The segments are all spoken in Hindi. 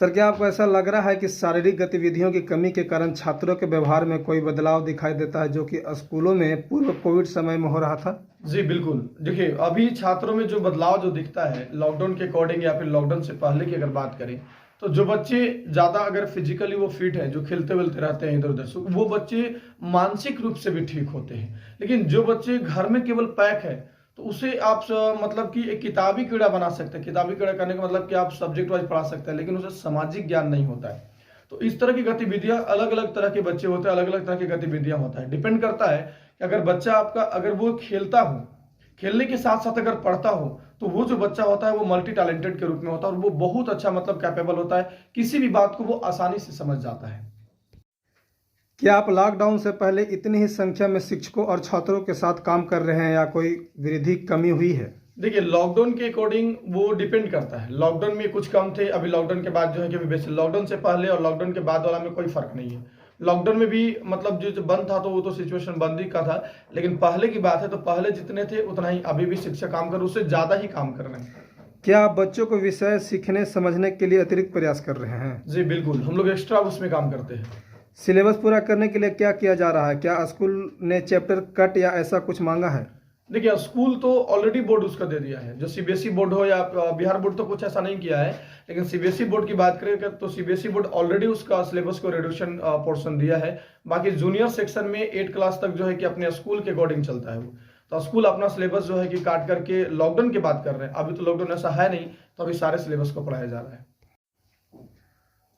सर, क्या आपको ऐसा लग रहा है कि शारीरिक गतिविधियों की कमी के कारण छात्रों के व्यवहार में कोई बदलाव दिखाई देता है, जो कि स्कूलों में पूर्व कोविड समय में हो रहा था? जी बिल्कुल। देखिए, अभी छात्रों में जो बदलाव जो दिखता है लॉकडाउन के अकॉर्डिंग या फिर लॉकडाउन से पहले की अगर बात करें, तो जो बच्चे ज़्यादा अगर फिजिकली वो फिट है, जो खेलते वेलते रहते हैं इधर उधर से, वो बच्चे मानसिक रूप से भी ठीक होते हैं। लेकिन जो बच्चे घर में केवल पैक है, तो उसे आप मतलब कि एक किताबी कीड़ा बना सकते हैं। किताबी कीड़ा करने का मतलब कि आप सब्जेक्ट वाइज पढ़ा सकते हैं, लेकिन उसे सामाजिक ज्ञान नहीं होता है। तो इस तरह की गतिविधियां अलग अलग तरह के बच्चे होते हैं, अलग अलग तरह की गतिविधियां होता है। डिपेंड करता है कि अगर बच्चा आपका अगर वो खेलता हो, खेलने के साथ साथ अगर पढ़ता हो, तो वो जो बच्चा होता है वो मल्टी टैलेंटेड के रूप में होता है और वो बहुत अच्छा मतलब कैपेबल होता है। किसी भी बात को वो आसानी से समझ जाता है। क्या आप लॉकडाउन से पहले इतनी ही संख्या में शिक्षकों और छात्रों के साथ काम कर रहे हैं या कोई वृद्धि कमी हुई है? देखिए, लॉकडाउन के अकॉर्डिंग वो डिपेंड करता है। लॉकडाउन में कुछ कम थे, अभी लॉकडाउन के बाद जो है कि बेसिक लॉकडाउन से पहले और लॉकडाउन के बाद वाला में कोई फर्क नहीं है। लॉकडाउन में भी मतलब जो बंद था तो वो तो सिचुएशन बंद ही का था, लेकिन पहले की बात है तो पहले जितने थे उतना ही अभी भी शिक्षक काम कर रहे हैं, उससे ज्यादा ही काम कर रहे हैं। क्या आप बच्चों को विषय सीखने समझने के लिए अतिरिक्त प्रयास कर रहे हैं? जी बिल्कुल, हम लोग एक्स्ट्रा उसमें काम करते हैं। सिलेबस पूरा करने के लिए क्या किया जा रहा है? क्या स्कूल ने चैप्टर कट या ऐसा कुछ मांगा है? देखिए, स्कूल तो ऑलरेडी बोर्ड उसका दे दिया है, जो सीबीएसई बोर्ड हो या बिहार बोर्ड तो कुछ ऐसा नहीं किया है। लेकिन सीबीएसई बोर्ड की बात करें तो सीबीएसई बोर्ड ऑलरेडी उसका सिलेबस को रिड्यूशन पोर्शन दिया है। बाकी जूनियर सेक्शन में 8 क्लास तक जो है कि अपने स्कूल के अकॉर्डिंग चलता है वो। तो स्कूल अपना सिलेबस जो है कि काट करके लॉकडाउन की बात कर रहे हैं। अभी तो लॉकडाउन ऐसा है नहीं, तो अभी सारे सिलेबस को पढ़ाया जा रहा है।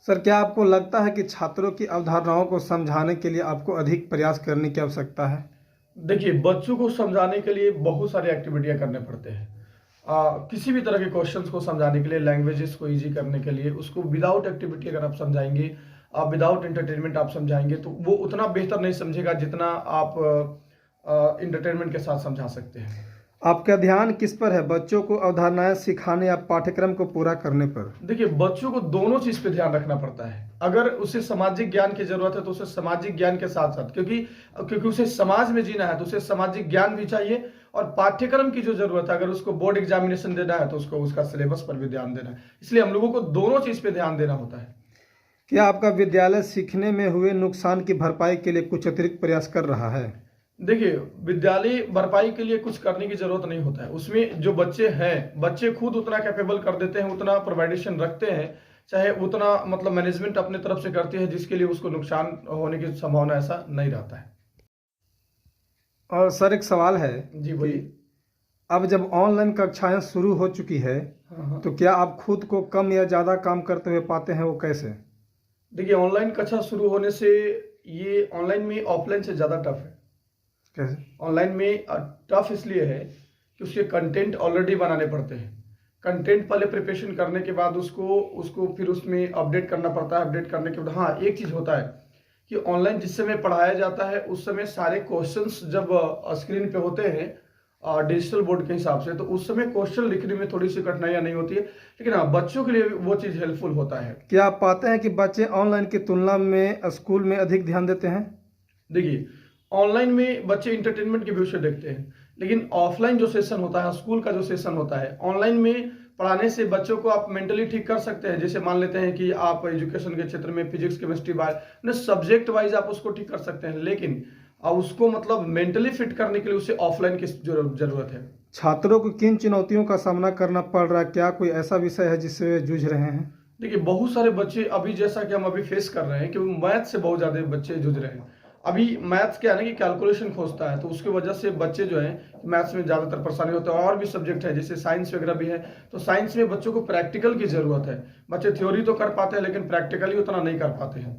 सर, क्या आपको लगता है कि छात्रों की अवधारणाओं को समझाने के लिए आपको अधिक प्रयास करने की आवश्यकता है? देखिए, बच्चों को समझाने के लिए बहुत सारी एक्टिविटियां करने पड़ते हैं। किसी भी तरह के क्वेश्चंस को समझाने के लिए, लैंग्वेजेस को इजी करने के लिए, उसको विदाउट एक्टिविटी अगर आप समझाएंगे, विदाउट एंटरटेनमेंट आप समझाएंगे, तो वो उतना बेहतर नहीं समझेगा जितना आप इंटरटेनमेंट के साथ समझा सकते हैं। आपका ध्यान किस पर है, बच्चों को अवधारणाएं सिखाने या पाठ्यक्रम को पूरा करने पर? देखिए, बच्चों को दोनों चीज पे ध्यान रखना पड़ता है। अगर उसे सामाजिक ज्ञान की जरूरत है तो उसे सामाजिक ज्ञान के साथ साथ, क्योंकि उसे समाज में जीना है तो उसे सामाजिक ज्ञान भी चाहिए। और पाठ्यक्रम की जो जरूरत है, अगर उसको बोर्ड एग्जामिनेशन देना है तो उसको उसका सिलेबस पर भी ध्यान देना है। इसलिए हम लोगों को दोनों चीज पे ध्यान देना होता है। क्या आपका विद्यालय सीखने में हुए नुकसान की भरपाई के लिए कुछ अतिरिक्त प्रयास कर रहा है? देखिए, विद्यालय भरपाई के लिए कुछ करने की जरूरत नहीं होता है। उसमें जो बच्चे हैं, बच्चे खुद उतना कैपेबल कर देते हैं, उतना प्रोवाइडेशन रखते हैं, चाहे उतना मतलब मैनेजमेंट अपने तरफ से करती है, जिसके लिए उसको नुकसान होने की संभावना ऐसा नहीं रहता है। और सर, एक सवाल है जी कि बोलिए। अब जब ऑनलाइन कक्षाएं शुरू हो चुकी है, हाँ। तो क्या आप खुद को कम या ज़्यादा काम करते हुए पाते हैं? वो कैसे? देखिए, ऑनलाइन कक्षा शुरू होने से ये ऑनलाइन में ऑफलाइन से ज़्यादा टफ है। कैसे? ऑनलाइन में टफ इसलिए है कि उसके कंटेंट ऑलरेडी बनाने पड़ते हैं। कंटेंट पहले प्रिपरेशन करने के बाद उसको उसको फिर उसमें अपडेट करना पड़ता है। अपडेट करने के बाद हाँ, एक चीज़ होता है कि ऑनलाइन जिस समय पढ़ाया जाता है उस समय सारे क्वेश्चंस जब स्क्रीन पे होते हैं डिजिटल बोर्ड के हिसाब से, तो उस समय क्वेश्चन लिखने में थोड़ी सी कठिनाइयाँ नहीं होती है। लेकिन हाँ, बच्चों के लिए वो चीज़ हेल्पफुल होता है। क्या आप पाते हैं कि बच्चे ऑनलाइन की तुलना में स्कूल में अधिक ध्यान देते हैं? देखिए, ऑनलाइन में बच्चे इंटरटेनमेंट के व्यू से देखते हैं, लेकिन ऑफलाइन जो सेशन होता है, स्कूल का जो सेशन होता है, ऑनलाइन में पढ़ाने से बच्चों को आप मेंटली ठीक कर सकते हैं। जैसे मान लेते हैं कि आप एजुकेशन के क्षेत्र में physics, chemistry, bio subject wise आप उसको ठीक कर सकते हैं, लेकिन अब उसको मतलब मेंटली फिट करने के लिए उसे ऑफलाइन की जरूरत है। छात्रों को किन चुनौतियों का सामना करना पड़ रहा है? क्या कोई ऐसा विषय है जिससे वे जूझ रहे हैं? देखिए, बहुत सारे बच्चे अभी जैसा कि हम अभी फेस कर रहे हैं कि मैथ से बहुत ज्यादा बच्चे जूझ रहे हैं। अभी मैथ्स क्या है ना कि कैलकुलेशन खोजता है, तो उसकी वजह से बच्चे जो हैं मैथ्स में ज़्यादातर परेशानी होता है। और भी सब्जेक्ट है जैसे साइंस वगैरह भी है, तो साइंस में बच्चों को प्रैक्टिकल की ज़रूरत है। बच्चे थ्योरी तो कर पाते हैं लेकिन प्रैक्टिकली उतना नहीं कर पाते हैं।